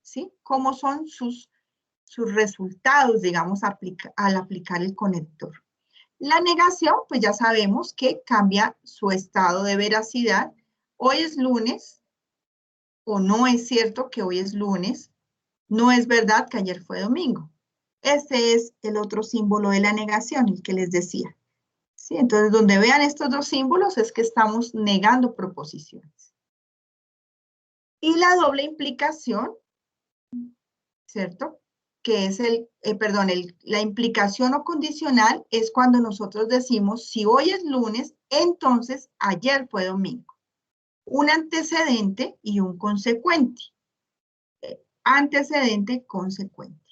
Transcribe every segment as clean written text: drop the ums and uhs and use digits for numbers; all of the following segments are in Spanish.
¿sí? ¿Cómo son sus resultados, digamos, al aplicar el conector? La negación, pues ya sabemos que cambia su estado de veracidad. Hoy es lunes, o no es cierto que hoy es lunes, no es verdad que ayer fue domingo. Este es el otro símbolo de la negación, el que les decía. ¿Sí? Entonces, donde vean estos dos símbolos es que estamos negando proposiciones. Y la doble implicación, ¿cierto? Que es la implicación o condicional es cuando nosotros decimos, si hoy es lunes, entonces ayer fue domingo. Un antecedente y un consecuente. Antecedente, consecuente.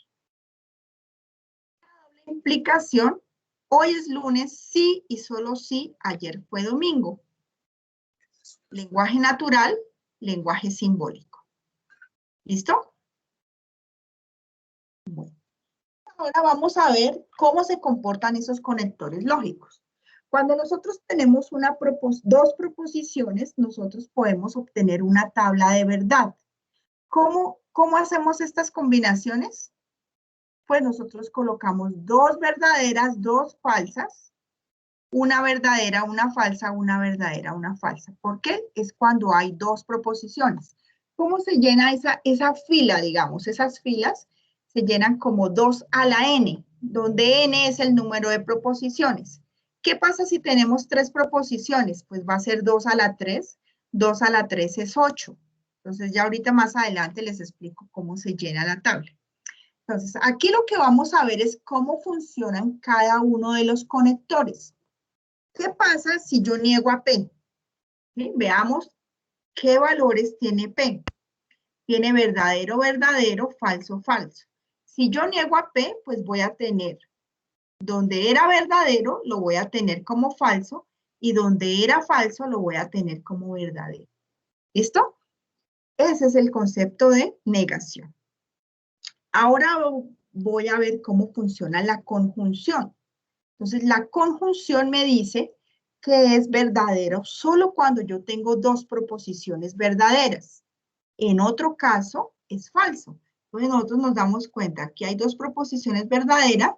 La doble implicación, hoy es lunes, sí y solo sí, ayer fue domingo. Lenguaje natural, lenguaje simbólico. ¿Listo? Bueno. Ahora vamos a ver cómo se comportan esos conectores lógicos. Cuando nosotros tenemos dos proposiciones, nosotros podemos obtener una tabla de verdad. ¿Cómo hacemos estas combinaciones? Pues nosotros colocamos dos verdaderas, dos falsas, una verdadera, una falsa, una verdadera, una falsa. ¿Por qué? Es cuando hay dos proposiciones. ¿Cómo se llena esa fila, digamos? Esas filas se llenan como 2 a la n, donde n es el número de proposiciones. ¿Qué pasa si tenemos 3 proposiciones? Pues va a ser 2 a la 3. 2 a la 3 es 8. Entonces ya ahorita más adelante les explico cómo se llena la tabla. Entonces aquí lo que vamos a ver es cómo funcionan cada uno de los conectores. ¿Qué pasa si yo niego a P? ¿Sí? Veamos qué valores tiene P. Tiene verdadero, verdadero, falso, falso. Si yo niego a P, pues voy a tener, donde era verdadero, lo voy a tener como falso, y donde era falso, lo voy a tener como verdadero. ¿Listo? Ese es el concepto de negación. Ahora voy a ver cómo funciona la conjunción. Entonces, la conjunción me dice que es verdadero solo cuando yo tengo dos proposiciones verdaderas. En otro caso, es falso. Entonces, nosotros nos damos cuenta que hay dos proposiciones verdaderas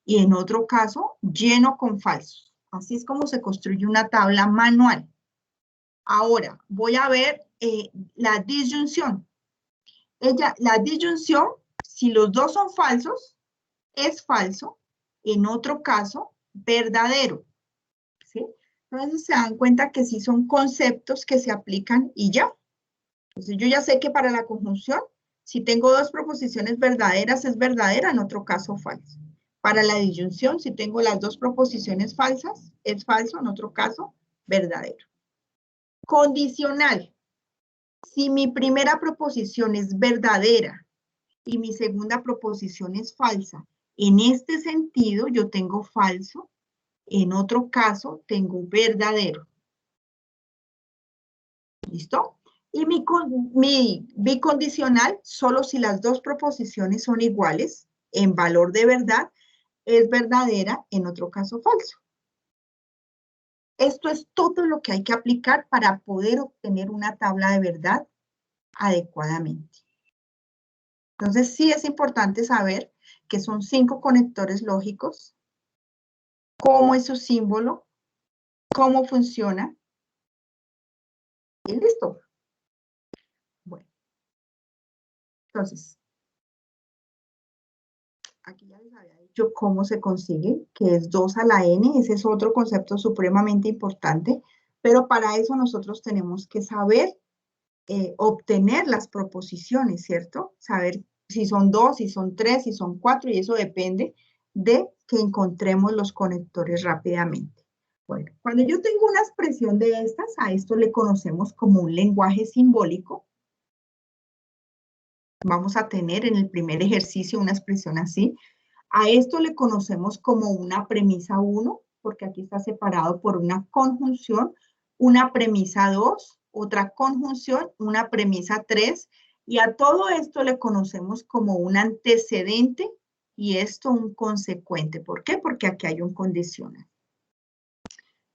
y en otro caso, lleno con falsos. Así es como se construye una tabla manual. Ahora, voy a ver la disyunción. La disyunción, si los dos son falsos, es falso. En otro caso, verdadero. ¿Sí? Entonces se dan cuenta que sí son conceptos que se aplican y ya. Entonces yo ya sé que para la conjunción, si tengo dos proposiciones verdaderas, es verdadera, en otro caso falso. Para la disyunción, si tengo las dos proposiciones falsas, es falso, en otro caso, verdadero. Condicional. Si mi primera proposición es verdadera y mi segunda proposición es falsa, en este sentido yo tengo falso, en otro caso tengo verdadero. ¿Listo? Y mi bicondicional, solo si las dos proposiciones son iguales en valor de verdad, es verdadera, en otro caso falso. Esto es todo lo que hay que aplicar para poder obtener una tabla de verdad adecuadamente. Entonces sí es importante saber que son 5 conectores lógicos, cómo es su símbolo, cómo funciona, y listo. Bueno, entonces, aquí ya les había dicho cómo se consigue, que es 2 a la n, ese es otro concepto supremamente importante, pero para eso nosotros tenemos que saber obtener las proposiciones, ¿cierto? Saber si son 2, si son 3, si son 4, y eso depende de que encontremos los conectores rápidamente. Bueno, cuando yo tengo una expresión de estas, a esto le conocemos como un lenguaje simbólico. Vamos a tener en el primer ejercicio una expresión así. A esto le conocemos como una premisa 1, porque aquí está separado por una conjunción, una premisa 2, otra conjunción, una premisa 3, y a todo esto le conocemos como un antecedente y esto un consecuente. ¿Por qué? Porque aquí hay un condicional.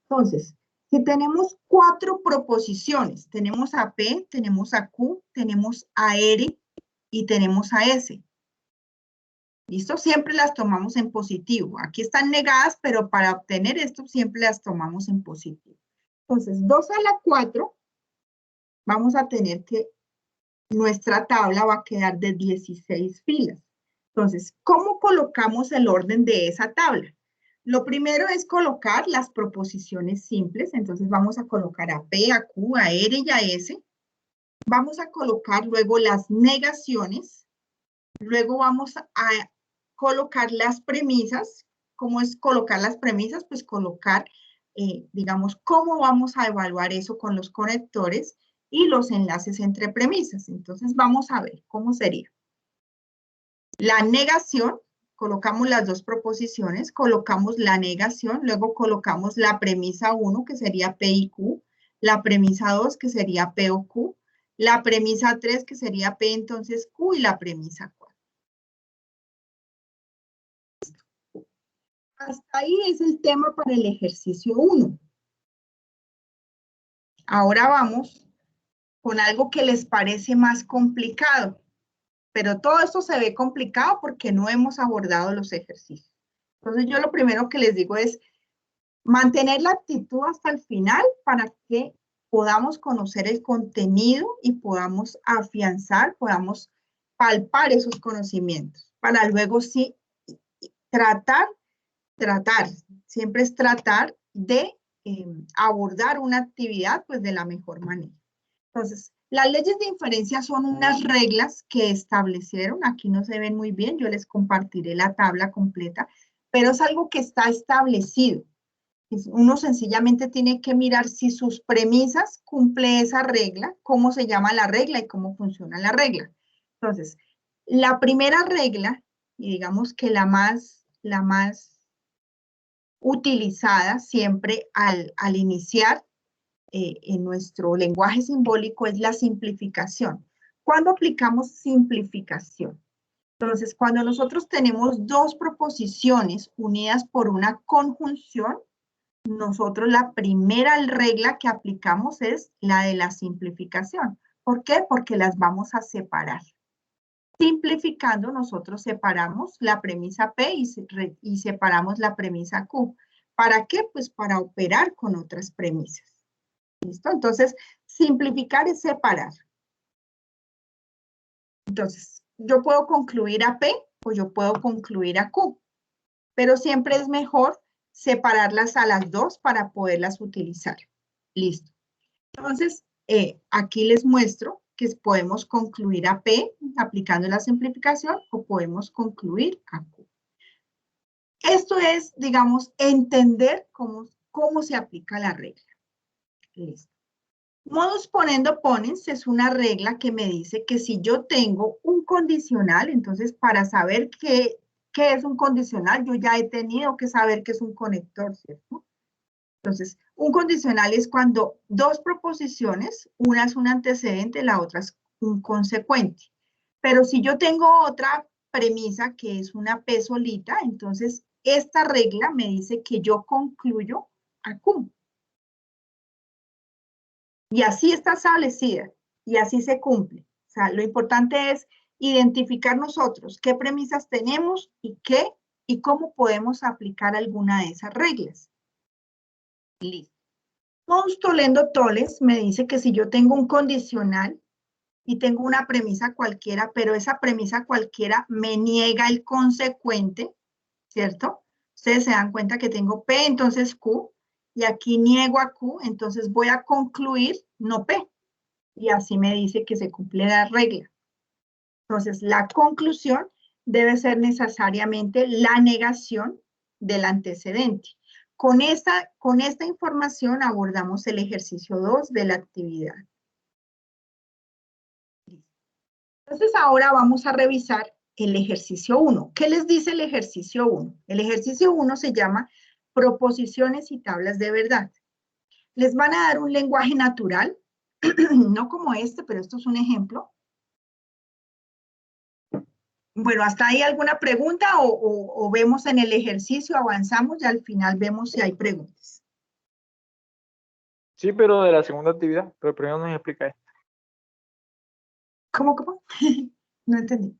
Entonces, si tenemos 4 proposiciones, tenemos a P, tenemos a Q, tenemos a R, y tenemos a S. ¿Listo? Siempre las tomamos en positivo. Aquí están negadas, pero para obtener esto siempre las tomamos en positivo. Entonces, 2 a la 4, vamos a tener que nuestra tabla va a quedar de 16 filas. Entonces, ¿cómo colocamos el orden de esa tabla? Lo primero es colocar las proposiciones simples. Entonces, vamos a colocar a P, a Q, a R y a S. Vamos a colocar luego las negaciones. Luego vamos a colocar las premisas. ¿Cómo es colocar las premisas? Pues colocar, digamos, cómo vamos a evaluar eso con los conectores y los enlaces entre premisas. Entonces, vamos a ver cómo sería. La negación, colocamos las dos proposiciones, colocamos la negación, luego colocamos la premisa 1, que sería P y Q, la premisa 2, que sería P o Q, la premisa 3, que sería P, entonces Q, y la premisa 4. Hasta ahí es el tema para el ejercicio 1. Ahora vamos con algo que les parece más complicado, pero todo esto se ve complicado porque no hemos abordado los ejercicios. Entonces yo lo primero que les digo es mantener la actitud hasta el final para que podamos conocer el contenido y podamos afianzar, podamos palpar esos conocimientos, para luego sí tratar, siempre es tratar de abordar una actividad pues de la mejor manera. Entonces, las leyes de inferencia son unas reglas que establecieron, aquí no se ven muy bien, yo les compartiré la tabla completa, pero es algo que está establecido. Uno sencillamente tiene que mirar si sus premisas cumple esa regla, cómo se llama la regla y cómo funciona la regla. Entonces, la primera regla, y digamos que la más utilizada siempre al iniciar en nuestro lenguaje simbólico es la simplificación. ¿Cuándo aplicamos simplificación? Entonces, cuando nosotros tenemos dos proposiciones unidas por una conjunción, nosotros la primera regla que aplicamos es la de la simplificación. ¿Por qué? Porque las vamos a separar. Simplificando, nosotros separamos la premisa P y separamos la premisa Q. ¿Para qué? Pues para operar con otras premisas. ¿Listo? Entonces, simplificar es separar. Entonces, yo puedo concluir a P o yo puedo concluir a Q, pero siempre es mejor separarlas a las dos para poderlas utilizar. Listo. Entonces, aquí les muestro que podemos concluir a P aplicando la simplificación o podemos concluir a Q. Esto es, digamos, entender cómo se aplica la regla. Listo. Modus ponendo ponens es una regla que me dice que si yo tengo un condicional, entonces para saber qué es un condicional, yo ya he tenido que saber qué es un conector, ¿cierto? Entonces, un condicional es cuando dos proposiciones, una es un antecedente, la otra es un consecuente. Pero si yo tengo otra premisa que es una P solita, entonces esta regla me dice que yo concluyo a Q. Y así está establecida y así se cumple. O sea, lo importante es identificar nosotros qué premisas tenemos y cómo podemos aplicar alguna de esas reglas. Listo. Modus tollendo tollens me dice que si yo tengo un condicional y tengo una premisa cualquiera, pero esa premisa cualquiera me niega el consecuente, ¿cierto? Ustedes se dan cuenta que tengo P, entonces Q, y aquí niego a Q, entonces voy a concluir no P. Y así me dice que se cumple la regla. Entonces, la conclusión debe ser necesariamente la negación del antecedente. Con esta información abordamos el ejercicio 2 de la actividad. Entonces, ahora vamos a revisar el ejercicio 1. ¿Qué les dice el ejercicio 1? El ejercicio 1 se llama proposiciones y tablas de verdad. Les van a dar un lenguaje natural, no como este, pero esto es un ejemplo. Bueno, ¿hasta ahí alguna pregunta o vemos en el ejercicio, avanzamos y al final vemos si hay preguntas? Sí, pero de la segunda actividad, pero primero nos explica esto. ¿Cómo? No entendí.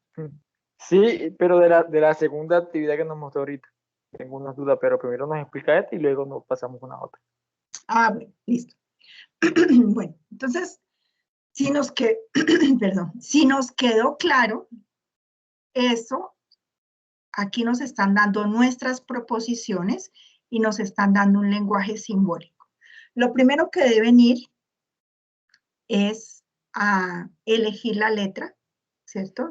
Sí, pero de la segunda actividad que nos mostró ahorita. Tengo unas dudas, pero primero nos explica esta y luego nos pasamos a una otra. Ah, bueno, listo. Bueno, entonces, si nos, perdón, si nos quedó claro eso, aquí nos están dando nuestras proposiciones y nos están dando un lenguaje simbólico. Lo primero que deben ir es a elegir la letra, ¿cierto?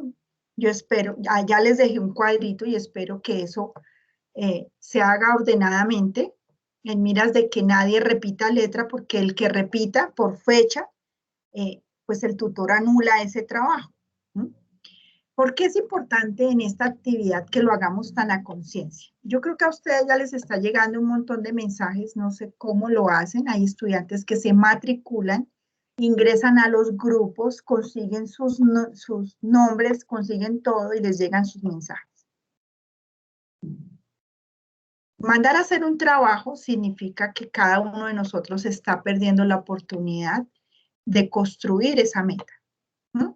Yo espero, ya les dejé un cuadrito y espero que eso se haga ordenadamente, en miras de que nadie repita letra, porque el que repita por fecha, pues el tutor anula ese trabajo. ¿Sí? ¿Por qué es importante en esta actividad que lo hagamos tan a conciencia? Yo creo que a ustedes ya les está llegando un montón de mensajes, no sé cómo lo hacen, hay estudiantes que se matriculan, ingresan a los grupos, consiguen sus nombres, consiguen todo y les llegan sus mensajes. Mandar a hacer un trabajo significa que cada uno de nosotros está perdiendo la oportunidad de construir esa meta. ¿Mm?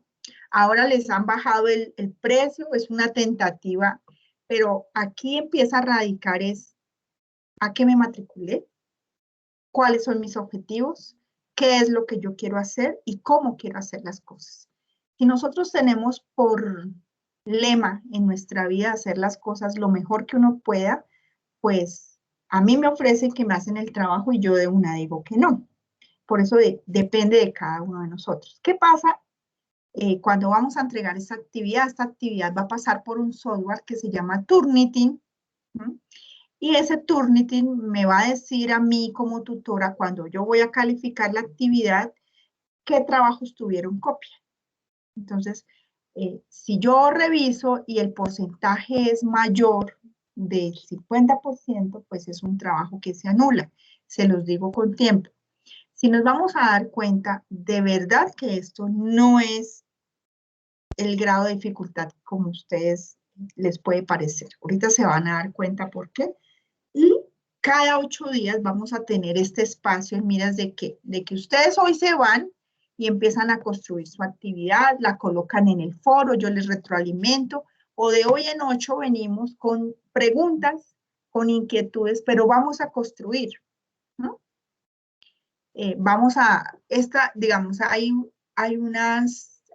Ahora les han bajado el precio, es una tentativa, pero aquí empieza a radicar es a qué me matriculé, cuáles son mis objetivos, qué es lo que yo quiero hacer y cómo quiero hacer las cosas. Si nosotros tenemos por lema en nuestra vida hacer las cosas lo mejor que uno pueda, pues a mí me ofrecen que me hacen el trabajo y yo de una digo que no. Por eso depende de cada uno de nosotros. ¿Qué pasa cuando vamos a entregar esta actividad va a pasar por un software que se llama Turnitin, ¿sí? Y ese Turnitin me va a decir a mí como tutora, cuando yo voy a calificar la actividad, qué trabajos tuvieron copia. Entonces, si yo reviso y el porcentaje es mayor del 50%, pues es un trabajo que se anula. Se los digo con tiempo. Si nos vamos a dar cuenta, de verdad que esto no es el grado de dificultad como a ustedes les puede parecer. Ahorita se van a dar cuenta por qué. Y cada 8 días vamos a tener este espacio en miras de que ustedes hoy se van y empiezan a construir su actividad, la colocan en el foro, yo les retroalimento, o de hoy en 8 venimos con preguntas, con inquietudes, pero vamos a construir, ¿no? Vamos a, digamos,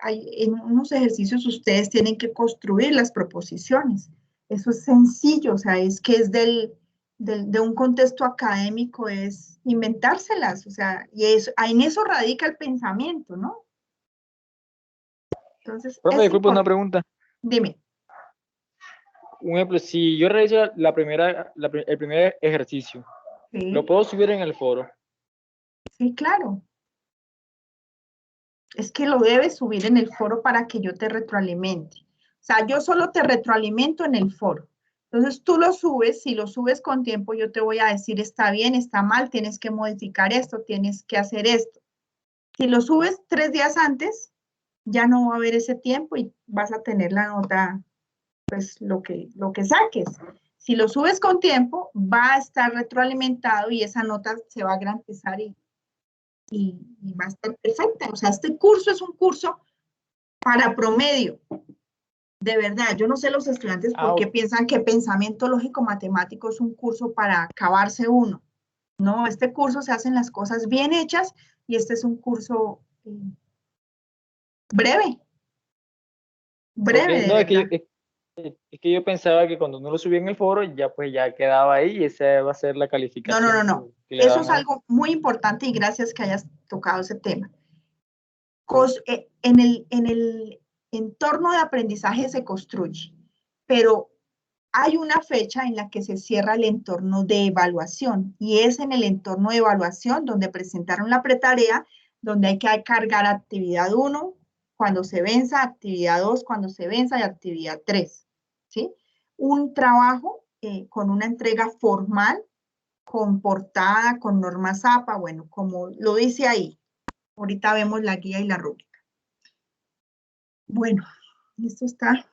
en unos ejercicios ustedes tienen que construir las proposiciones. Eso es sencillo, o sea, es que es de un contexto académico, es inventárselas, o sea, y en eso radica el pensamiento, ¿no? Entonces, Profe, es disculpe una importante. pregunta. Dime. Un ejemplo, si yo realizo el primer ejercicio, ¿lo Sí, puedo subir en el foro? sí, claro. Es que lo debes subir en el foro para que yo te retroalimente. O sea, yo solo te retroalimento en el foro. Entonces tú lo subes, si lo subes con tiempo, yo te voy a decir, está bien, está mal, tienes que modificar esto, tienes que hacer esto. Si lo subes 3 días antes, ya no va a haber ese tiempo y vas a tener la nota, pues lo que saques. Si lo subes con tiempo, va a estar retroalimentado y esa nota se va a garantizar y va a estar perfecta. O sea, este curso es un curso para promedio. De verdad, yo no sé los estudiantes por qué piensan que pensamiento lógico matemático es un curso para acabarse uno. No, este curso se hacen las cosas bien hechas y este es un curso breve, Ok, breve de no, verdad. es que yo pensaba que cuando uno lo subía en el foro, ya pues ya quedaba ahí y esa va a ser la No, no, no, calificación no. que le Eso daban es a uno. algo muy importante y gracias que hayas tocado ese tema. En el entorno de aprendizaje se construye, pero hay una fecha en la que se cierra el entorno de evaluación y es en el entorno de evaluación donde presentaron la pretarea, donde hay que cargar actividad 1 cuando se venza, actividad 2 cuando se venza y actividad 3, ¿sí? Un trabajo con una entrega formal, con portada, con normas APA, bueno, como lo dice ahí. Ahorita vemos la guía y la rúbrica. Bueno, esto está.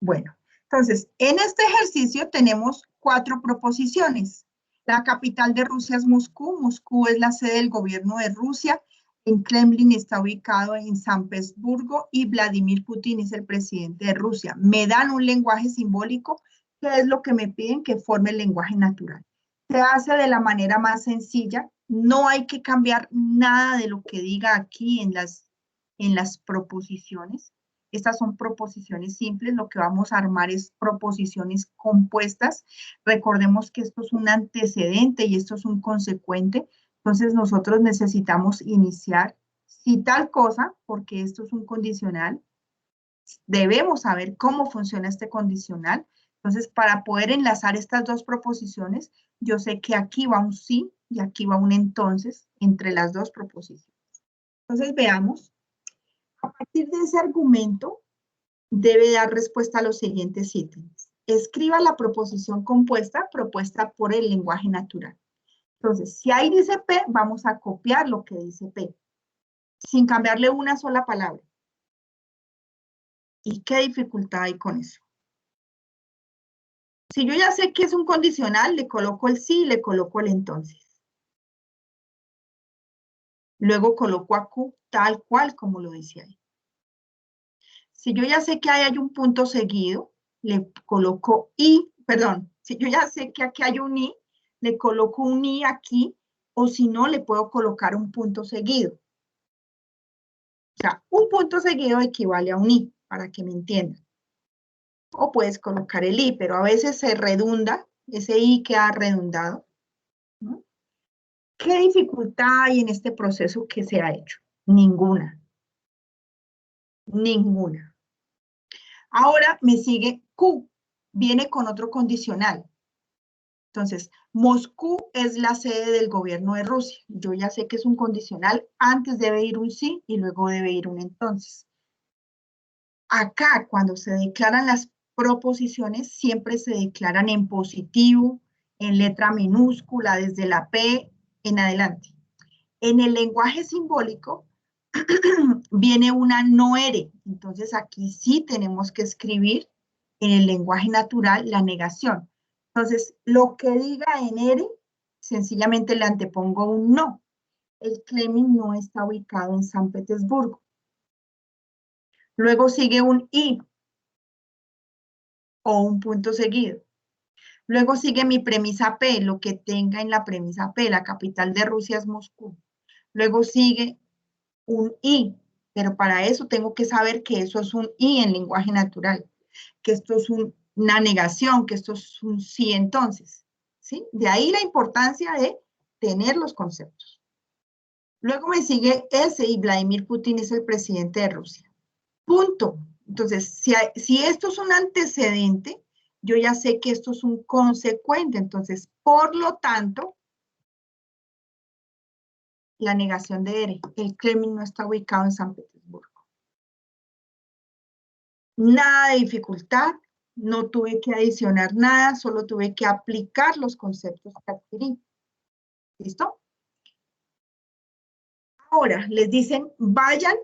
Bueno, entonces, en este ejercicio tenemos 4 proposiciones. La capital de Rusia es Moscú. Moscú es la sede del gobierno de Rusia. En Kremlin está ubicado en San Petersburgo y Vladimir Putin es el presidente de Rusia. Me dan un lenguaje simbólico, que es lo que me piden que forme el lenguaje natural. Se hace de la manera más sencilla, no hay que cambiar nada de lo que diga aquí en las proposiciones. Estas son proposiciones simples, lo que vamos a armar es proposiciones compuestas. Recordemos que esto es un antecedente y esto es un consecuente. Entonces nosotros necesitamos iniciar, si tal cosa, porque esto es un condicional, debemos saber cómo funciona este condicional. Entonces, para poder enlazar estas dos proposiciones, yo sé que aquí va un sí y aquí va un entonces entre las dos proposiciones. Entonces, veamos. A partir de ese argumento, debe dar respuesta a los siguientes ítems. Escriba la proposición compuesta propuesta por el lenguaje natural. Entonces, si ahí dice P, vamos a copiar lo que dice P, sin cambiarle una sola palabra. ¿Y qué dificultad hay con eso? Si yo ya sé que es un condicional, le coloco el sí y le coloco el entonces. Luego coloco a Q tal cual como lo dice ahí. Si yo ya sé que ahí hay un punto seguido, le coloco I, perdón, si yo ya sé que aquí hay un I, le coloco un I aquí, o si no, le puedo colocar un punto seguido. O sea, un punto seguido equivale a un I, para que me entiendan. O puedes colocar el I, pero a veces se redunda, ese I queda redundado, ¿no? ¿Qué dificultad hay en este proceso que se ha hecho? Ninguna. Ninguna. Ahora me sigue Q, viene con otro condicional. Entonces, Moscú es la sede del gobierno de Rusia. Yo ya sé que es un condicional, antes debe ir un sí y luego debe ir un entonces. Acá, cuando se declaran las proposiciones, siempre se declaran en positivo, en letra minúscula, desde la P en adelante. En el lenguaje simbólico viene una no ere. Entonces aquí sí tenemos que escribir en el lenguaje natural la negación. Entonces, lo que diga en ere, sencillamente le antepongo un no. El Kremlin no está ubicado en San Petersburgo. Luego sigue un i o un punto seguido. Luego sigue mi premisa P, lo que tenga en la premisa P. La capital de Rusia es Moscú. Luego sigue un I, pero para eso tengo que saber que eso es un I en lenguaje natural, que esto es una negación, que esto es un sí entonces, ¿sí? De ahí la importancia de tener los conceptos. Luego me sigue S y Vladimir Putin es el presidente de Rusia. Punto. Entonces, si esto es un antecedente, yo ya sé que esto es un consecuente. Entonces, por lo tanto, la negación de ERE. El Kremlin no está ubicado en San Petersburgo. Nada de dificultad, no tuve que adicionar nada, solo tuve que aplicar los conceptos que adquirí. ¿Listo? Ahora, les dicen, vayan.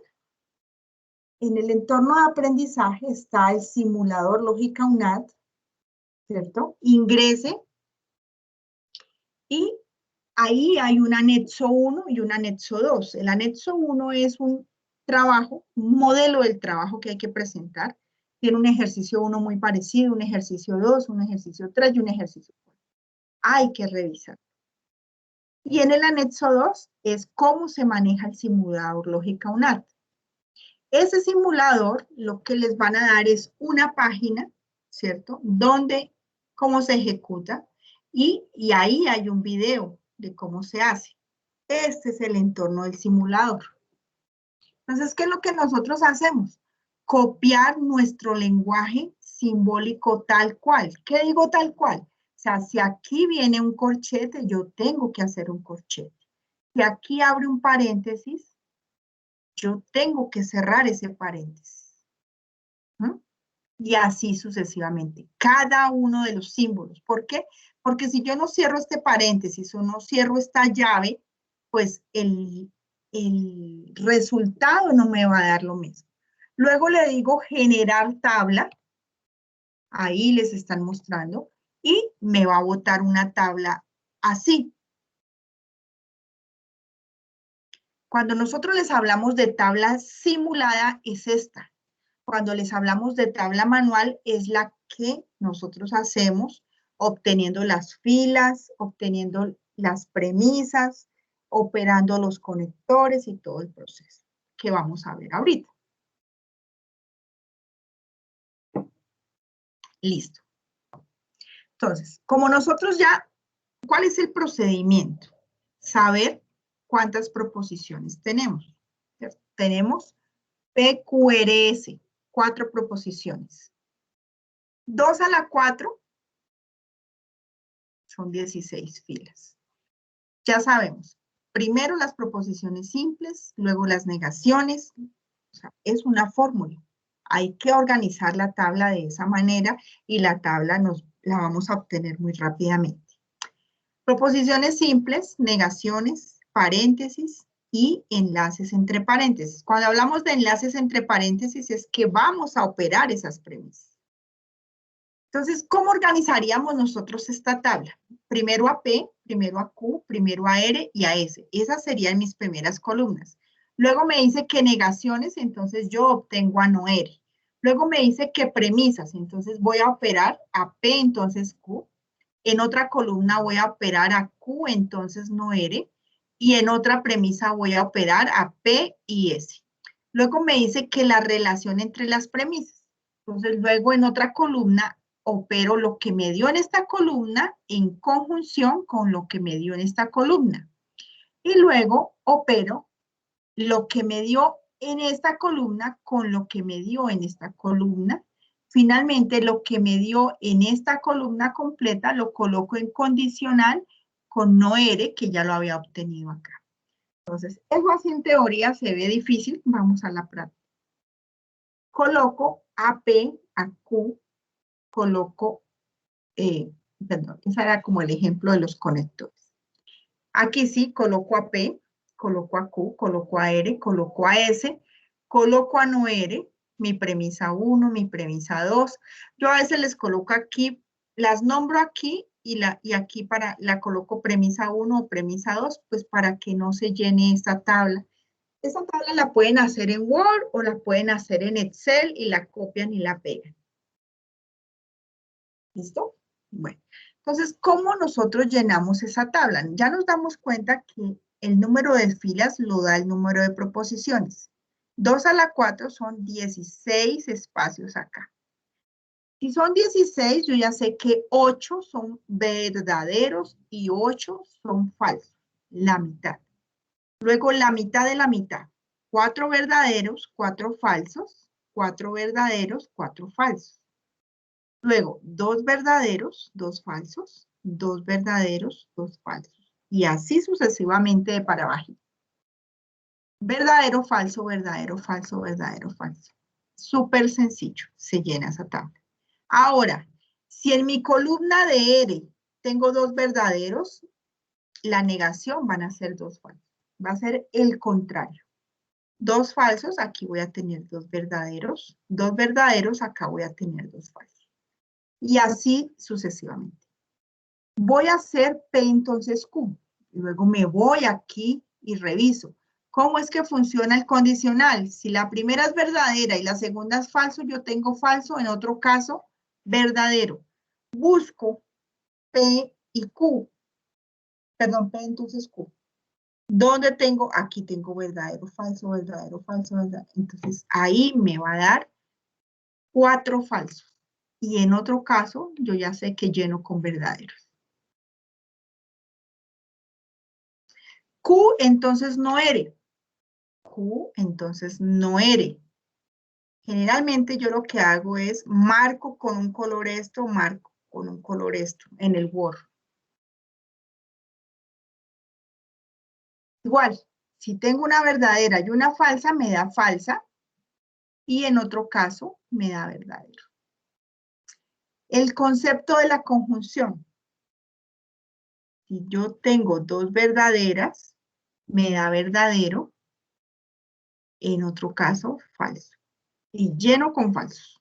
En el entorno de aprendizaje está el simulador Lógica UNAD, ¿cierto? Ingrese y ahí hay un anexo 1 y un anexo 2. El anexo 1 es un trabajo, un modelo del trabajo que hay que presentar. Tiene un ejercicio 1 muy parecido, un ejercicio 2, un ejercicio 3 y un ejercicio 4. Hay que revisar. Y en el anexo 2 es cómo se maneja el simulador Lógica UNAD. Ese simulador lo que les van a dar es una página, ¿cierto? Donde, cómo se ejecuta y ahí hay un video de cómo se hace. Este es el entorno del simulador. Entonces, ¿qué es lo que nosotros hacemos? Copiar nuestro lenguaje simbólico tal cual. ¿Qué digo tal cual? O sea, si aquí viene un corchete, yo tengo que hacer un corchete. Si aquí abre un paréntesis, yo tengo que cerrar ese paréntesis. ¿Mm? Y así sucesivamente. Cada uno de los símbolos. ¿Por qué? Porque si yo no cierro este paréntesis o no cierro esta llave, pues el resultado no me va a dar lo mismo. Luego le digo generar tabla. Ahí les están mostrando. Y me va a botar una tabla así. Cuando nosotros les hablamos de tabla simulada, es esta. Cuando les hablamos de tabla manual, es la que nosotros hacemos obteniendo las filas, obteniendo las premisas, operando los conectores y todo el proceso que vamos a ver ahorita. Listo. Entonces, como nosotros ya, ¿cuál es el procedimiento? Saber cuántas proposiciones tenemos. Tenemos PQRS, 4 proposiciones. 2 a la 4 son 16 filas. Ya sabemos, primero las proposiciones simples, luego las negaciones. O sea, es una fórmula. Hay que organizar la tabla de esa manera y la tabla la vamos a obtener muy rápidamente. Proposiciones simples, negaciones, paréntesis y enlaces entre paréntesis. Cuando hablamos de enlaces entre paréntesis es que vamos a operar esas premisas. Entonces, ¿cómo organizaríamos nosotros esta tabla? Primero a P, primero a Q, primero a R y a S. Esas serían mis primeras columnas. Luego me dice que negaciones, entonces yo obtengo a no R. Luego me dice que premisas, entonces voy a operar a P, entonces Q. En otra columna voy a operar a Q, entonces no R. Y en otra premisa voy a operar a P y S. Luego me dice que la relación entre las premisas. Entonces luego en otra columna opero lo que me dio en esta columna en conjunción con lo que me dio en esta columna. Y luego opero lo que me dio en esta columna con lo que me dio en esta columna. Finalmente, lo que me dio en esta columna completa lo coloco en condicional con no R, que ya lo había obtenido acá. Entonces, eso así en teoría se ve difícil. Vamos a la práctica. Coloco a P, a Q, coloco, perdón, ese era como el ejemplo de los conectores. Aquí sí, coloco a P, coloco a Q, coloco a R, coloco a S, coloco a no R, mi premisa 1, mi premisa 2. Yo a veces les coloco aquí, las nombro aquí y aquí la coloco premisa 1 o premisa 2, pues para que no se llene esta tabla. Esa tabla la pueden hacer en Word o la pueden hacer en Excel y la copian y la pegan. ¿Listo? Bueno, entonces, ¿cómo nosotros llenamos esa tabla? Ya nos damos cuenta que el número de filas lo da el número de proposiciones. 2 a la 4 son 16 espacios acá. Si son 16, yo ya sé que 8 son verdaderos y 8 son falsos, la mitad. Luego, la mitad de la mitad. 4 verdaderos, 4 falsos, 4 verdaderos, 4 falsos. Luego, 2 verdaderos, 2 falsos, 2 verdaderos, 2 falsos. Y así sucesivamente de para abajo. Verdadero, falso, verdadero, falso, verdadero, falso. Súper sencillo, se llena esa tabla. Ahora, si en mi columna de R tengo 2 verdaderos, la negación van a ser 2 falsos. Va a ser el contrario. 2 falsos, aquí voy a tener 2 verdaderos. 2 verdaderos, acá voy a tener 2 falsos. Y así sucesivamente. Voy a hacer P entonces Q. Y luego me voy aquí y reviso. ¿Cómo es que funciona el condicional? Si la primera es verdadera y la segunda es falso, yo tengo falso, en otro caso, verdadero. Busco P y Q. Perdón, P entonces Q. ¿Dónde tengo? Aquí tengo verdadero, falso, verdadero, falso, verdadero. Entonces ahí me va a dar 4 falsos. Y en otro caso, yo ya sé que lleno con verdaderos. Q, entonces no R. Q, entonces no R. Generalmente yo lo que hago es marco con un color esto, marco con un color esto en el Word. Igual, si tengo una verdadera y una falsa, me da falsa. Y en otro caso, me da verdadero. El concepto de la conjunción. Si yo tengo 2 verdaderas, me da verdadero. En otro caso, falso. Y lleno con falsos.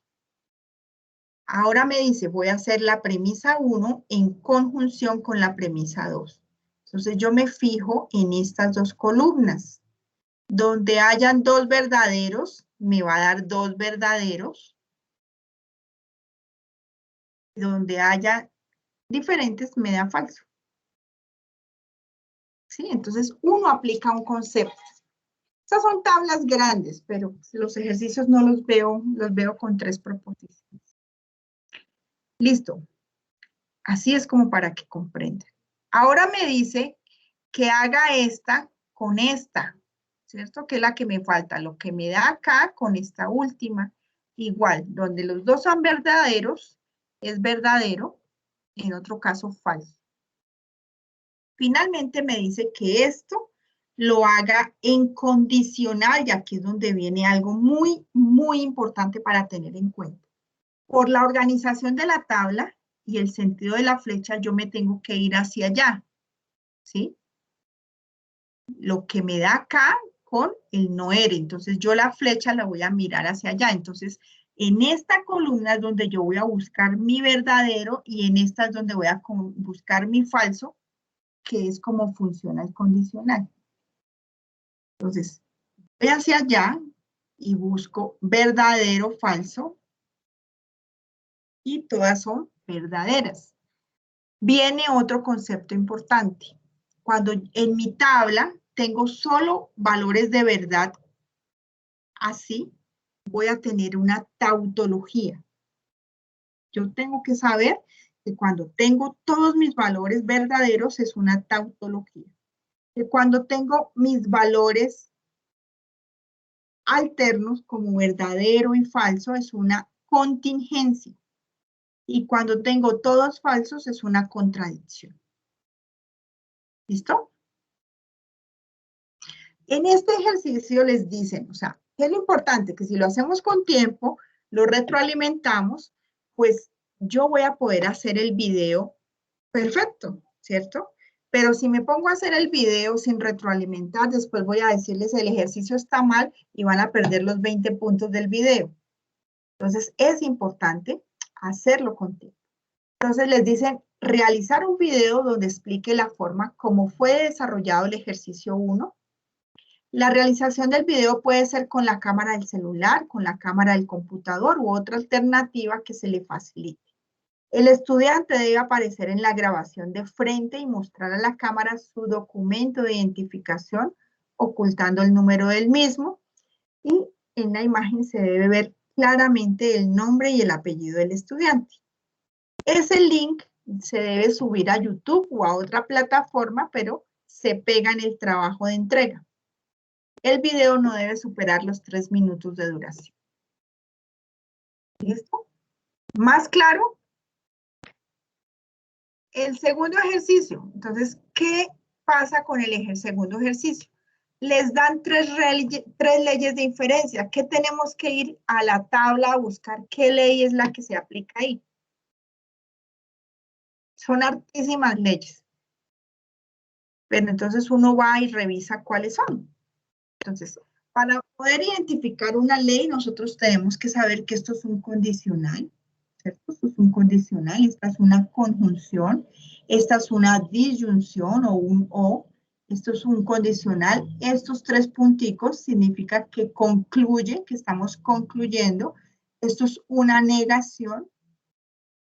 Ahora me dice, voy a hacer la premisa 1 en conjunción con la premisa 2. Entonces yo me fijo en estas 2 columnas. Donde hayan dos verdaderos, me va a dar dos verdaderos. Donde haya diferentes, me da falso. ¿Sí? Entonces, uno aplica un concepto. Estas son tablas grandes, pero los ejercicios no los veo con 3 proposiciones. Listo. Así es como para que comprendan. Ahora me dice que haga esta con esta, ¿cierto? Que es la que me falta. Lo que me da acá con esta última. Igual, donde los dos son verdaderos, es verdadero, en otro caso falso. Finalmente me dice que esto lo haga en condicional, y aquí es donde viene algo muy, muy importante para tener en cuenta. Por la organización de la tabla y el sentido de la flecha, yo me tengo que ir hacia allá, ¿sí? Lo que me da acá con el no era. Entonces, yo la flecha la voy a mirar hacia allá. Entonces, en esta columna es donde yo voy a buscar mi verdadero y en esta es donde voy a buscar mi falso, que es como funciona el condicional. Entonces, voy hacia allá y busco verdadero, falso, y todas son verdaderas. Viene otro concepto importante. Cuando en mi tabla tengo solo valores de verdad, así voy a tener una tautología. Yo tengo que saber que cuando tengo todos mis valores verdaderos es una tautología. Que cuando tengo mis valores alternos como verdadero y falso es una contingencia. Y cuando tengo todos falsos es una contradicción. ¿Listo? En este ejercicio les dicen, o sea, ¿qué es lo importante? Que si lo hacemos con tiempo, lo retroalimentamos, pues yo voy a poder hacer el video perfecto, ¿cierto? Pero si me pongo a hacer el video sin retroalimentar, después voy a decirles el ejercicio está mal y van a perder los 20 puntos del video. Entonces, es importante hacerlo con tiempo. Entonces, les dicen realizar un video donde explique la forma como fue desarrollado el ejercicio 1. La realización del video puede ser con la cámara del celular, con la cámara del computador u otra alternativa que se le facilite. El estudiante debe aparecer en la grabación de frente y mostrar a la cámara su documento de identificación, ocultando el número del mismo. Y en la imagen se debe ver claramente el nombre y el apellido del estudiante. Ese link se debe subir a YouTube o a otra plataforma, pero se pega en el trabajo de entrega. El video no debe superar los 3 minutos de duración. ¿Listo? ¿Más claro? El segundo ejercicio. Entonces, ¿qué pasa con el segundo ejercicio? Les dan tres leyes de inferencia. ¿Qué tenemos que ir a la tabla a buscar? ¿Qué ley es la que se aplica ahí? Son hartísimas leyes. Pero entonces uno va y revisa cuáles son. Entonces, para poder identificar una ley, nosotros tenemos que saber que esto es un condicional, ¿cierto? Esto es un condicional, esta es una conjunción, esta es una disyunción o un o, esto es un condicional. Estos 3 punticos significa que concluye, que estamos concluyendo. Esto es una negación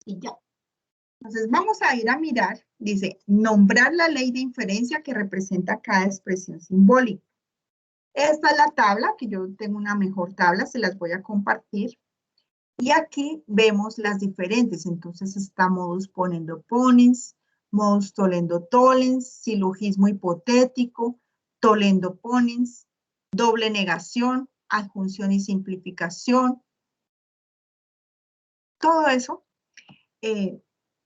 y ya. Entonces vamos a ir a mirar, dice, nombrar la ley de inferencia que representa cada expresión simbólica. Esta es la tabla, que yo tengo una mejor tabla, se las voy a compartir. Y aquí vemos las diferentes. Entonces está modus ponendo ponens, modus tollendo tollens, silogismo hipotético, tollendo ponens, doble negación, adjunción y simplificación. Todo eso.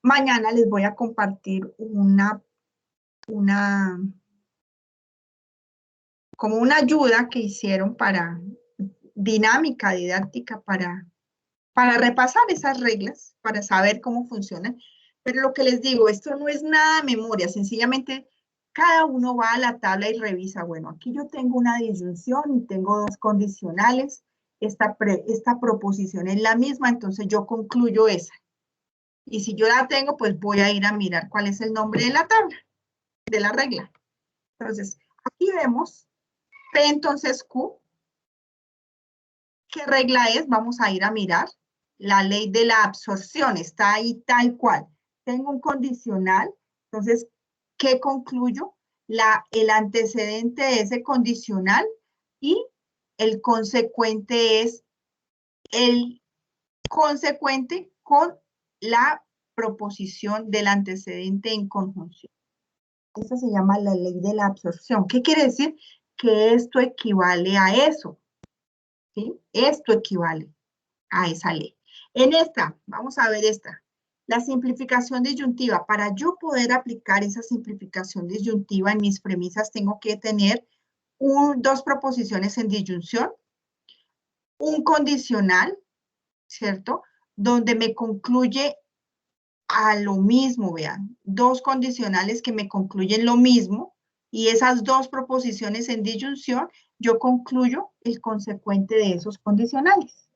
Mañana les voy a compartir como una ayuda que hicieron para dinámica didáctica para repasar esas reglas, para saber cómo funcionan. Pero lo que les digo, esto no es nada de memoria, sencillamente cada uno va a la tabla y revisa, bueno, aquí yo tengo una disyunción y tengo 2 condicionales, esta proposición es la misma, entonces yo concluyo esa. Y si yo la tengo, pues voy a ir a mirar cuál es el nombre de la tabla, de la regla. Entonces, aquí vemos P entonces Q. ¿Qué regla es? Vamos a ir a mirar. La ley de la absorción está ahí tal cual. Tengo un condicional, entonces, ¿qué concluyo? El antecedente de ese condicional y el consecuente es el consecuente con la proposición del antecedente en conjunción. Esta se llama la ley de la absorción. ¿Qué quiere decir? Que esto equivale a eso. ¿Sí? Esto equivale a esa ley. En esta, vamos a ver esta. La simplificación disyuntiva. Para yo poder aplicar esa simplificación disyuntiva en mis premisas, tengo que tener dos proposiciones en disyunción, un condicional, ¿cierto? Donde me concluye a lo mismo, vean. Dos condicionales que me concluyen lo mismo y esas dos proposiciones en disyunción, yo concluyo el consecuente de esos condicionales.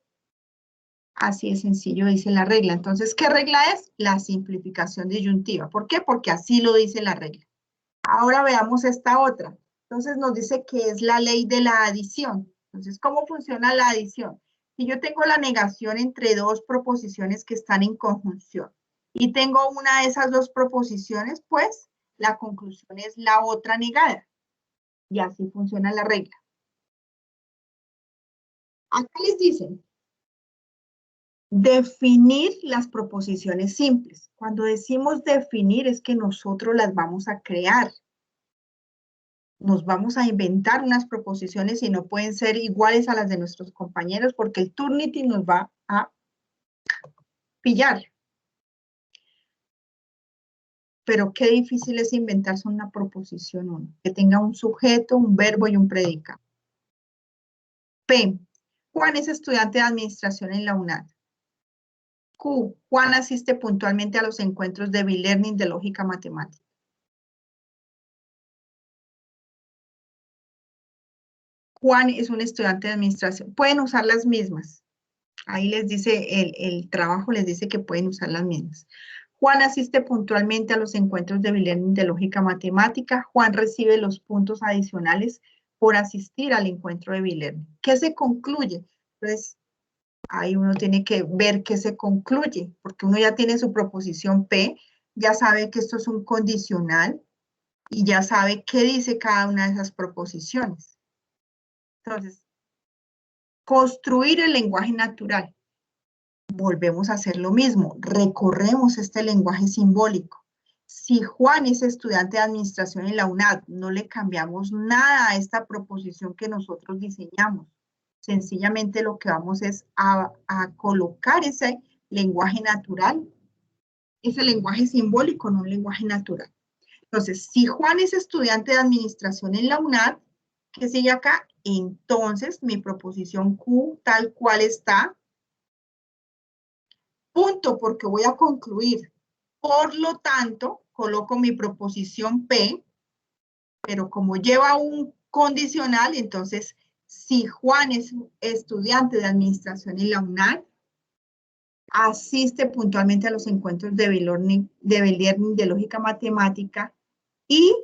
Así de sencillo dice la regla. Entonces, ¿qué regla es? La simplificación disyuntiva. ¿Por qué? Porque así lo dice la regla. Ahora veamos esta otra. Entonces nos dice que es la ley de la adición. Entonces, ¿cómo funciona la adición? Si yo tengo la negación entre dos proposiciones que están en conjunción y tengo una de esas dos proposiciones, pues la conclusión es la otra negada. Y así funciona la regla. Acá les dicen, definir las proposiciones simples. Cuando decimos definir es que nosotros las vamos a crear. Nos vamos a inventar unas proposiciones y no pueden ser iguales a las de nuestros compañeros porque el Turnitin nos va a pillar. Pero qué difícil es inventarse una proposición 1, que tenga un sujeto, un verbo y un predicado. P. Juan es estudiante de administración en la UNAD. Q. Juan asiste puntualmente a los encuentros de B-Learning de lógica matemática. Juan es un estudiante de administración. Pueden usar las mismas. Ahí les dice, el trabajo les dice que pueden usar las mismas. Juan asiste puntualmente a los encuentros de B-Learning de lógica matemática. Juan recibe los puntos adicionales por asistir al encuentro de B-Learning. ¿Qué se concluye? Entonces, ahí uno tiene que ver qué se concluye, porque uno ya tiene su proposición P, ya sabe que esto es un condicional y ya sabe qué dice cada una de esas proposiciones. Entonces, construir el lenguaje natural. Volvemos a hacer lo mismo, recorremos este lenguaje simbólico. Si Juan es estudiante de administración en la UNAD, no le cambiamos nada a esta proposición que nosotros diseñamos. Sencillamente lo que vamos es a colocar ese lenguaje natural, ese lenguaje simbólico en un lenguaje natural. Entonces, si Juan es estudiante de administración en la UNAD, ¿qué sigue acá? Entonces, mi proposición Q, tal cual está, punto, porque voy a concluir. Por lo tanto, coloco mi proposición P, pero como lleva un condicional, entonces, si Juan es estudiante de administración en la UNAD, asiste puntualmente a los encuentros de B-Learning de lógica matemática y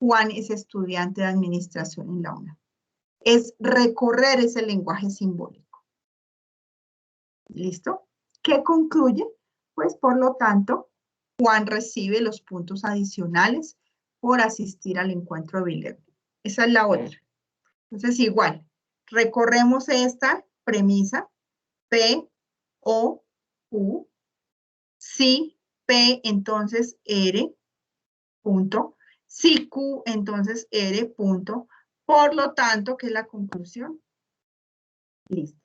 Juan es estudiante de administración en la UNAD. Es recorrer ese lenguaje simbólico. ¿Listo? ¿Qué concluye? Pues por lo tanto, Juan recibe los puntos adicionales por asistir al encuentro de B-Learning. Esa es la otra. Entonces, igual, recorremos esta premisa, P, O, Q, si P, entonces R, punto, si Q, entonces R, punto. Por lo tanto, ¿qué es la conclusión? Listo.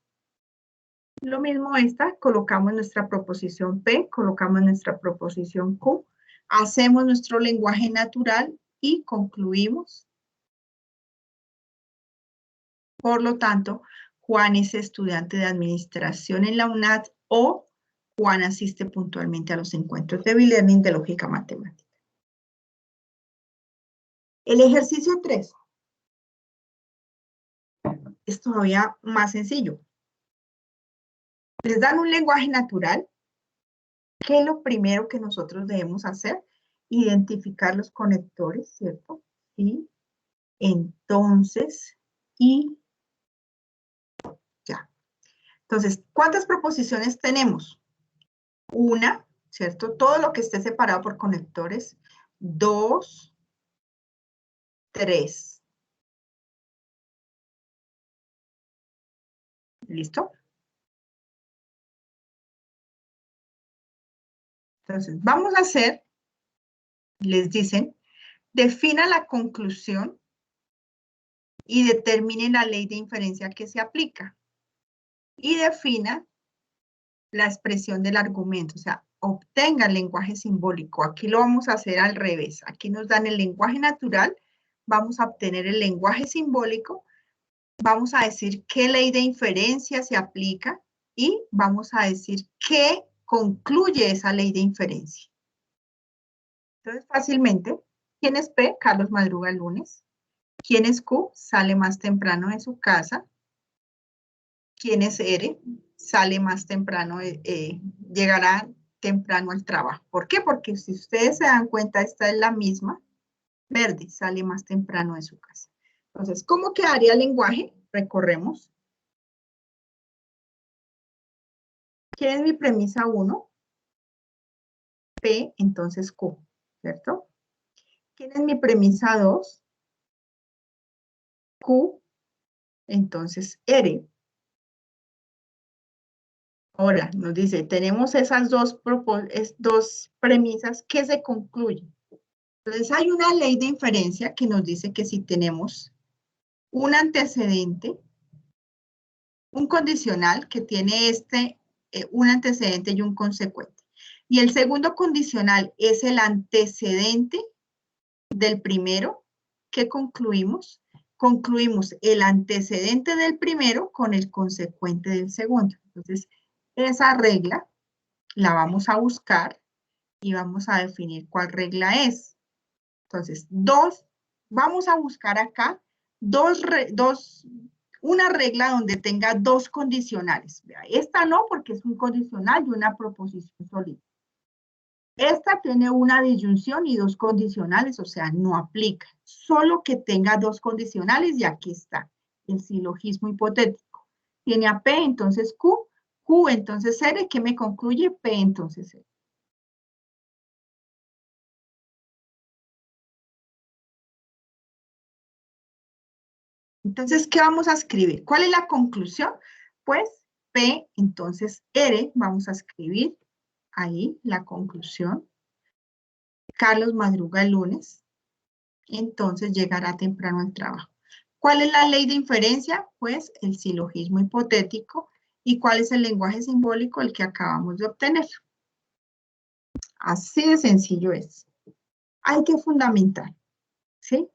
Lo mismo esta, colocamos nuestra proposición P, colocamos nuestra proposición Q, hacemos nuestro lenguaje natural y concluimos. Por lo tanto, Juan es estudiante de administración en la UNAD o Juan asiste puntualmente a los encuentros de B-Learning de lógica matemática. El ejercicio 3 es todavía más sencillo. Les dan un lenguaje natural. ¿Qué es lo primero que nosotros debemos hacer? Identificar los conectores, ¿cierto? ¿Sí? entonces, y ya. Entonces, ¿cuántas proposiciones tenemos? Una, ¿cierto? Todo lo que esté separado por conectores. 2, 3. ¿Listo? Entonces, vamos a hacer, les dicen, defina la conclusión y determine la ley de inferencia que se aplica. Y defina la expresión del argumento, o sea, obtenga el lenguaje simbólico. Aquí lo vamos a hacer al revés. Aquí nos dan el lenguaje natural, vamos a obtener el lenguaje simbólico, vamos a decir qué ley de inferencia se aplica y vamos a decir qué concluye esa ley de inferencia. Entonces, fácilmente, ¿quién es P? Carlos madruga el lunes. ¿Quién es Q? Sale más temprano de su casa. ¿Quién es R? Sale más temprano, llegará temprano al trabajo. ¿Por qué? Porque si ustedes se dan cuenta, esta es la misma. Verde sale más temprano de su casa. Entonces, ¿cómo quedaría el lenguaje? Recorremos. ¿Quién es mi premisa 1? P, entonces Q, ¿cierto? ¿Quién es mi premisa 2? Q, entonces R. Ahora, nos dice, tenemos esas dos premisas que se concluyen. Entonces, hay una ley de inferencia que nos dice que si tenemos un antecedente, un condicional que tiene un antecedente y un consecuente. Y el segundo condicional es el antecedente del primero. ¿Qué concluimos? Concluimos el antecedente del primero con el consecuente del segundo. Entonces, esa regla la vamos a buscar y vamos a definir cuál regla es. Entonces, vamos a buscar acá una regla donde tenga dos condicionales. Esta no, porque es un condicional y una proposición sólida. Esta tiene una disyunción y dos condicionales, o sea, no aplica. Solo que tenga dos condicionales y aquí está, el silogismo hipotético. Tiene a P, entonces Q, Q, entonces R, ¿qué me concluye? P, entonces R. Entonces, ¿qué vamos a escribir? ¿Cuál es la conclusión? Pues P, entonces R, vamos a escribir ahí la conclusión. Carlos madruga el lunes, entonces llegará temprano al trabajo. ¿Cuál es la ley de inferencia? Pues el silogismo hipotético. ¿Y cuál es el lenguaje simbólico? El que acabamos de obtener. Así de sencillo es. Hay que fundamentar, ¿sí?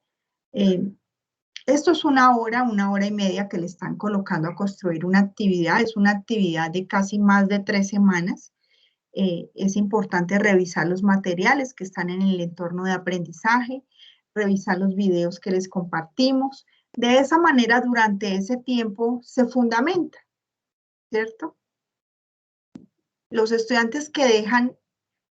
Esto es una hora y media que le están colocando a construir una actividad. Es una actividad de casi más de 3 semanas. Es importante revisar los materiales que están en el entorno de aprendizaje, revisar los videos que les compartimos. De esa manera, durante ese tiempo se fundamenta, ¿cierto? Los estudiantes que dejan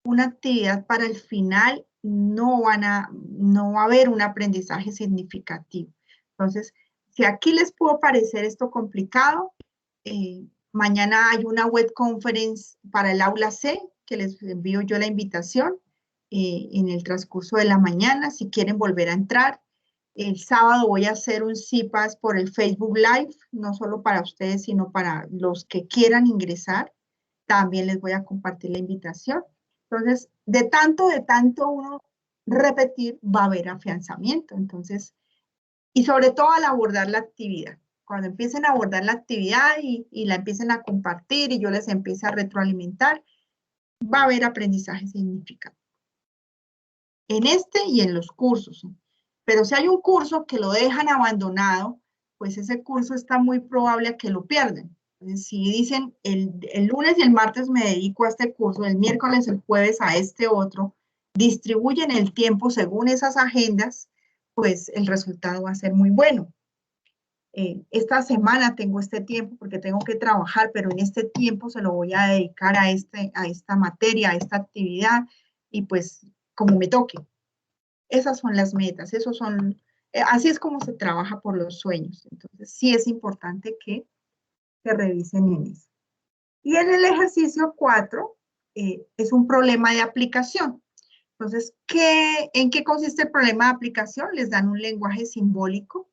una actividad para el final no va a haber un aprendizaje significativo. Entonces, si aquí les pudo parecer esto complicado, mañana hay una web conference para el aula C, que les envío yo la invitación en el transcurso de la mañana, si quieren volver a entrar. El sábado voy a hacer un CIPAS por el Facebook Live, no solo para ustedes, sino para los que quieran ingresar. También les voy a compartir la invitación. Entonces, de tanto uno repetir, va a haber afianzamiento. Entonces, y sobre todo al abordar la actividad. Cuando empiecen a abordar la actividad y la empiecen a compartir y yo les empiece a retroalimentar, va a haber aprendizaje significativo. En este y en los cursos. Pero si hay un curso que lo dejan abandonado, pues ese curso está muy probable a que lo pierdan. Entonces, si dicen el lunes y el martes me dedico a este curso, el miércoles, el jueves a este otro, distribuyen el tiempo según esas agendas, pues el resultado va a ser muy bueno. Esta semana tengo este tiempo porque tengo que trabajar, pero en este tiempo se lo voy a dedicar a esta materia, a esta actividad, y pues como me toque. Esas son las metas, esa Así es como se trabaja por los sueños. Entonces, sí es importante que se revisen en eso. Y en el ejercicio 4 es un problema de aplicación. Entonces, ¿en qué consiste el problema de aplicación? Les dan un lenguaje simbólico,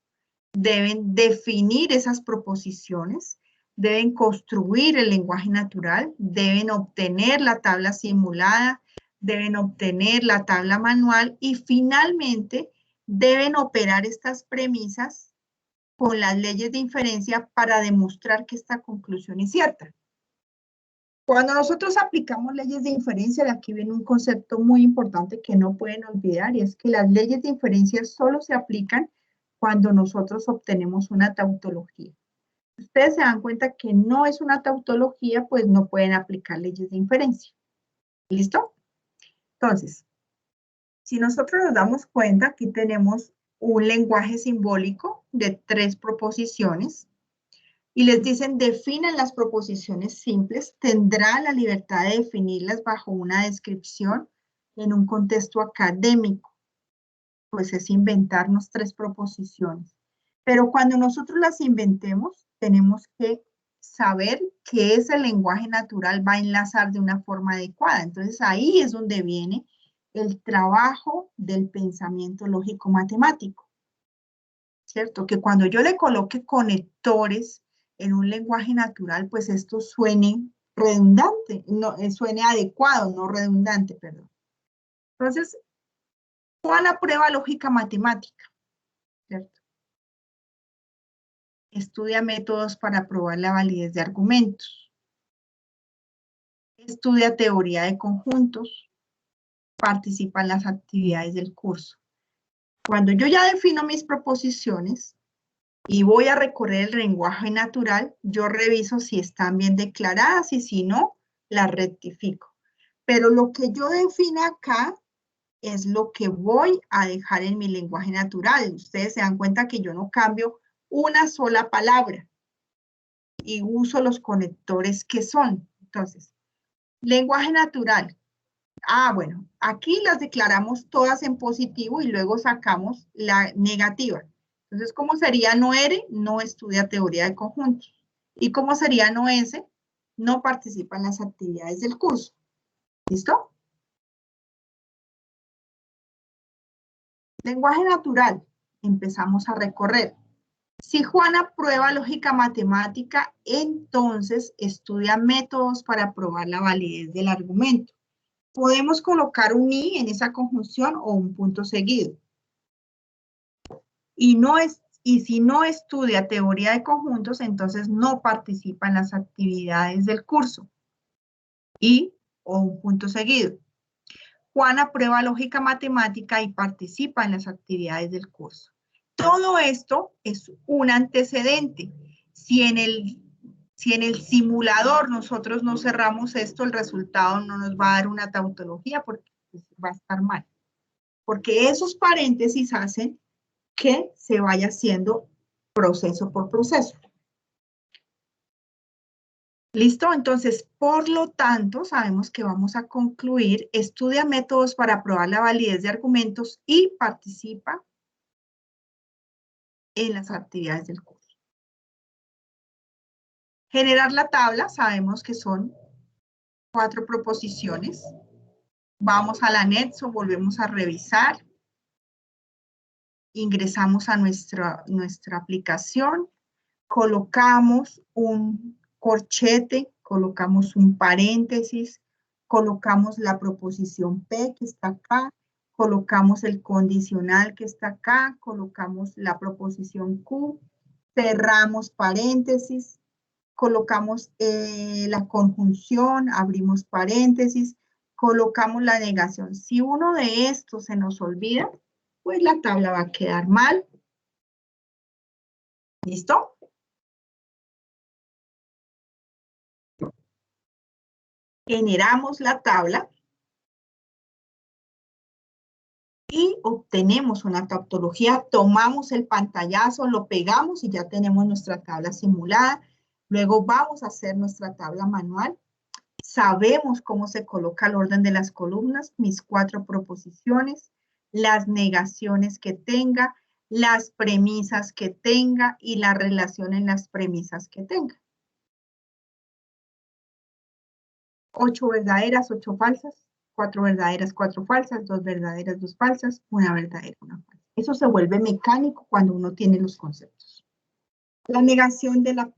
deben definir esas proposiciones, deben construir el lenguaje natural, deben obtener la tabla simulada, deben obtener la tabla manual y finalmente deben operar estas premisas con las leyes de inferencia para demostrar que esta conclusión es cierta. Cuando nosotros aplicamos leyes de inferencia, de aquí viene un concepto muy importante que no pueden olvidar, y es que las leyes de inferencia solo se aplican cuando nosotros obtenemos una tautología. Si ustedes se dan cuenta que no es una tautología, pues no pueden aplicar leyes de inferencia. ¿Listo? Entonces, si nosotros nos damos cuenta, aquí tenemos un lenguaje simbólico de 3 proposiciones, y les dicen, definan las proposiciones simples, tendrá la libertad de definirlas bajo una descripción en un contexto académico. Pues es inventarnos 3 proposiciones. Pero cuando nosotros las inventemos, tenemos que saber que ese lenguaje natural va a enlazar de una forma adecuada. Entonces ahí es donde viene el trabajo del pensamiento lógico-matemático. ¿Cierto? Que cuando yo le coloque conectores en un lenguaje natural, pues esto suene redundante, no, suene adecuado, no redundante, perdón. Entonces, ¿cuál prueba lógica matemática? ¿Cierto? Estudia métodos para probar la validez de argumentos. Estudia teoría de conjuntos. Participa en las actividades del curso. Cuando yo ya defino mis proposiciones, y voy a recorrer el lenguaje natural, yo reviso si están bien declaradas y si no, las rectifico. Pero lo que yo defino acá es lo que voy a dejar en mi lenguaje natural. Ustedes se dan cuenta que yo no cambio una sola palabra y uso los conectores que son. Entonces, lenguaje natural. Bueno, aquí las declaramos todas en positivo y luego sacamos la negativa. Entonces, ¿cómo sería no R? No estudia teoría de conjuntos. ¿Y cómo sería no S? No participa en las actividades del curso. ¿Listo? Lenguaje natural. Empezamos a recorrer. Si Juana prueba lógica matemática, entonces estudia métodos para probar la validez del argumento. Podemos colocar un i en esa conjunción o un punto seguido. Y si no estudia teoría de conjuntos, entonces no participa en las actividades del curso. Y o un punto seguido. Juana prueba lógica matemática y participa en las actividades del curso. Todo esto es un antecedente. Si en el simulador nosotros no cerramos esto, el resultado no nos va a dar una tautología porque va a estar mal. Porque esos paréntesis hacen que se vaya haciendo proceso por proceso. ¿Listo? Entonces, por lo tanto, sabemos que vamos a concluir, estudia métodos para probar la validez de argumentos y participa en las actividades del curso. Generar la tabla, sabemos que son 4 proposiciones. Vamos al anexo, volvemos a revisar. Ingresamos a nuestra aplicación, colocamos un corchete, colocamos un paréntesis, colocamos la proposición P que está acá, colocamos el condicional que está acá, colocamos la proposición Q, cerramos paréntesis, colocamos la conjunción, abrimos paréntesis, colocamos la negación. Si uno de estos se nos olvida, pues la tabla va a quedar mal. ¿Listo? Generamos la tabla y obtenemos una tautología, tomamos el pantallazo, lo pegamos y ya tenemos nuestra tabla simulada. Luego vamos a hacer nuestra tabla manual. Sabemos cómo se coloca el orden de las columnas, mis 4 proposiciones, las negaciones que tenga, las premisas que tenga y la relación en las premisas que tenga. 8 verdaderas, 8 falsas, 4 verdaderas, 4 falsas, 2 verdaderas, 2 falsas, 1 verdadera, 1 falsa. Eso se vuelve mecánico cuando uno tiene los conceptos. La negación de la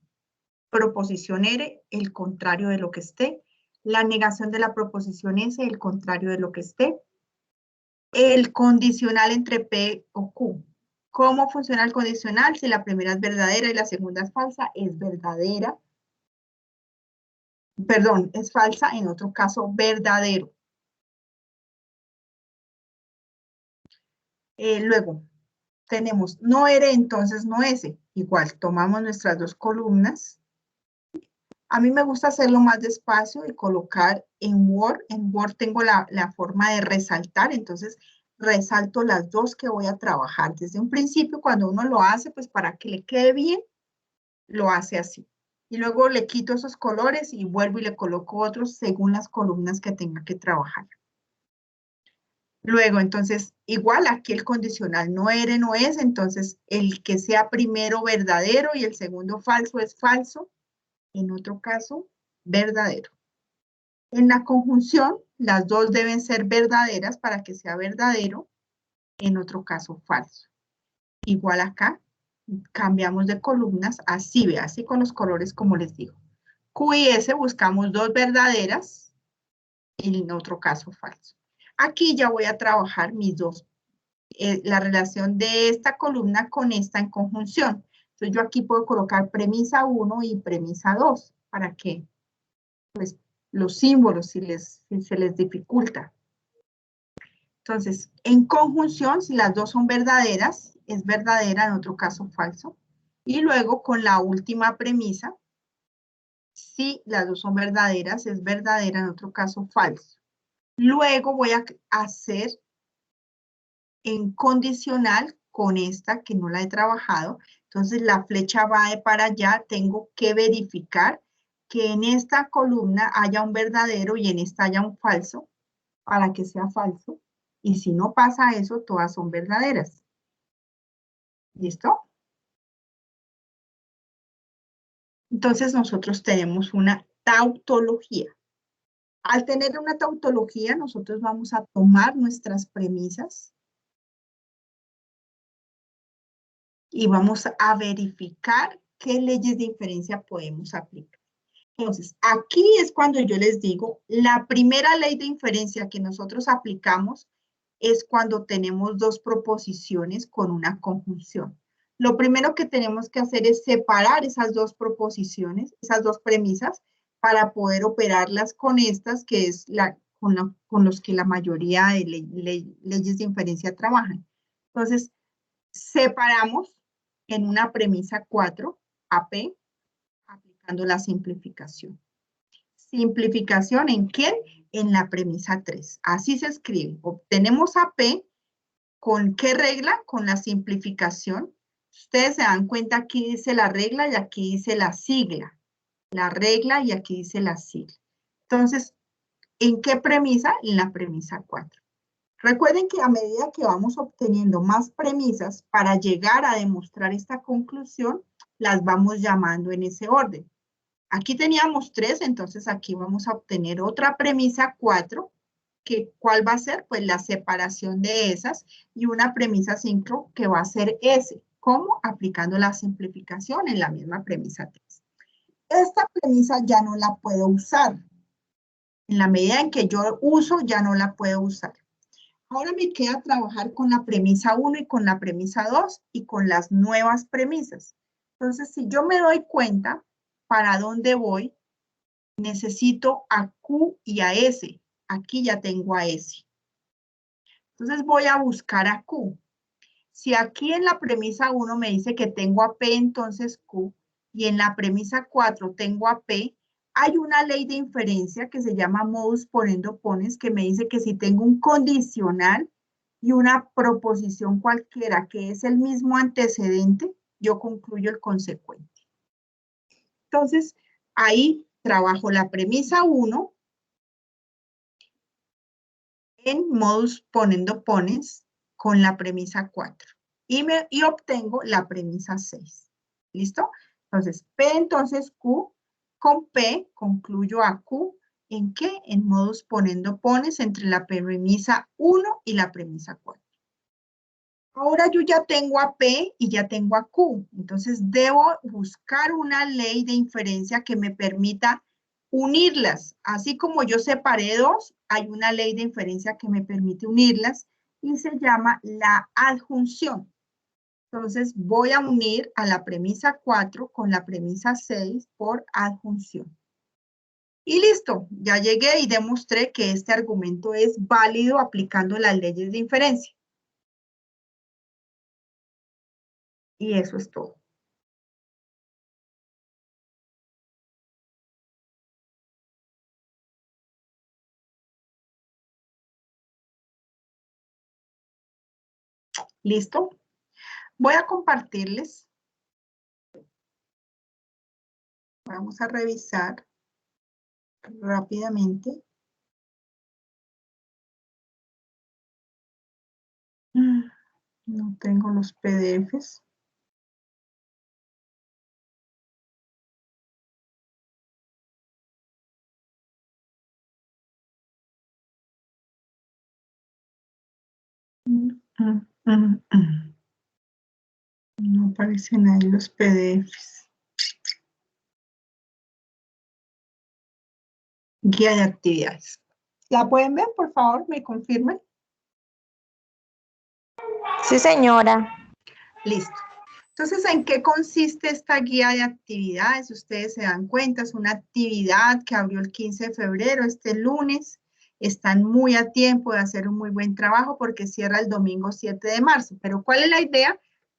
proposición R, el contrario de lo que esté. La negación de la proposición S, el contrario de lo que esté. El condicional entre P o Q. ¿Cómo funciona el condicional? Si la primera es verdadera y la segunda es falsa, es verdadera. Perdón, es falsa, en otro caso, verdadero. Luego, tenemos no R, entonces no S. Igual, tomamos nuestras dos columnas. A mí me gusta hacerlo más despacio y colocar en Word. En Word tengo la forma de resaltar, entonces resalto las dos que voy a trabajar. Desde un principio, cuando uno lo hace, pues para que le quede bien, lo hace así. Y luego le quito esos colores y vuelvo y le coloco otros según las columnas que tenga que trabajar. Luego, entonces, igual aquí el condicional no R, no es, entonces el que sea primero verdadero y el segundo falso es falso. En otro caso, verdadero. En la conjunción, las dos deben ser verdaderas para que sea verdadero. En otro caso, falso. Igual acá, cambiamos de columnas, así, ve, así con los colores como les digo. Q y S buscamos dos verdaderas, y en otro caso, falso. Aquí ya voy a trabajar mis dos, la relación de esta columna con esta en conjunción. Entonces yo aquí puedo colocar premisa 1 y premisa 2, para que, pues, los símbolos, si se les dificulta. Entonces, en conjunción, si las dos son verdaderas, es verdadera, en otro caso falso. Y luego con la última premisa, si las dos son verdaderas, es verdadera, en otro caso falso. Luego voy a hacer en condicional con esta que no la he trabajado. Entonces la flecha va de para allá, tengo que verificar que en esta columna haya un verdadero y en esta haya un falso, para que sea falso. Y si no pasa eso, todas son verdaderas. ¿Listo? Entonces nosotros tenemos una tautología. Al tener una tautología, nosotros vamos a tomar nuestras premisas y vamos a verificar qué leyes de inferencia podemos aplicar. Entonces, aquí es cuando yo les digo, la primera ley de inferencia que nosotros aplicamos es cuando tenemos dos proposiciones con una conjunción. Lo primero que tenemos que hacer es separar esas dos proposiciones, esas dos premisas, para poder operarlas con estas, que es con los que la mayoría de leyes de inferencia trabajan. Entonces, separamos en una premisa 4, AP, aplicando la simplificación. ¿Simplificación en qué? En la premisa 3. Así se escribe. Obtenemos AP, ¿con qué regla? Con la simplificación. Ustedes se dan cuenta, aquí dice la regla y aquí dice la sigla. La regla y aquí dice la sigla. Entonces, ¿en qué premisa? En la premisa 4. Recuerden que a medida que vamos obteniendo más premisas para llegar a demostrar esta conclusión, las vamos llamando en ese orden. Aquí teníamos 3, entonces aquí vamos a obtener otra premisa 4, que ¿cuál va a ser? Pues la separación de esas, y una premisa 5 que va a ser S. ¿Cómo? Aplicando la simplificación en la misma premisa 3. Esta premisa ya no la puedo usar. En la medida en que yo uso, ya no la puedo usar. Ahora me queda trabajar con la premisa 1 y con la premisa 2 y con las nuevas premisas. Entonces, si yo me doy cuenta para dónde voy, necesito a Q y a S. Aquí ya tengo a S. Entonces voy a buscar a Q. Si aquí en la premisa 1 me dice que tengo a P, entonces Q, y en la premisa 4 tengo a P, hay una ley de inferencia que se llama modus ponendo pones, que me dice que si tengo un condicional y una proposición cualquiera que es el mismo antecedente, yo concluyo el consecuente. Entonces, ahí trabajo la premisa 1 en modus ponendo pones con la premisa 4. y obtengo la premisa 6. ¿Listo? Entonces, P entonces Q, con P concluyo a Q, ¿en qué? En modus ponendo pones entre la premisa 1 y la premisa 4. Ahora yo ya tengo a P y ya tengo a Q, entonces debo buscar una ley de inferencia que me permita unirlas. Así como yo separé dos, hay una ley de inferencia que me permite unirlas y se llama la adjunción. Entonces voy a unir a la premisa 4 con la premisa 6 por adjunción. Y listo, ya llegué y demostré que este argumento es válido aplicando las leyes de inferencia. Y eso es todo. ¿Listo? Voy a compartirles. Vamos a revisar rápidamente. No tengo los PDFs. No aparecen ahí los PDFs. Guía de actividades. ¿La pueden ver, por favor? ¿Me confirman? Sí, señora. Listo. Entonces, ¿en qué consiste esta guía de actividades? Ustedes se dan cuenta, es una actividad que abrió el 15 de febrero, este lunes. Están muy a tiempo de hacer un muy buen trabajo porque cierra el domingo 7 de marzo. Pero ¿cuál es la idea?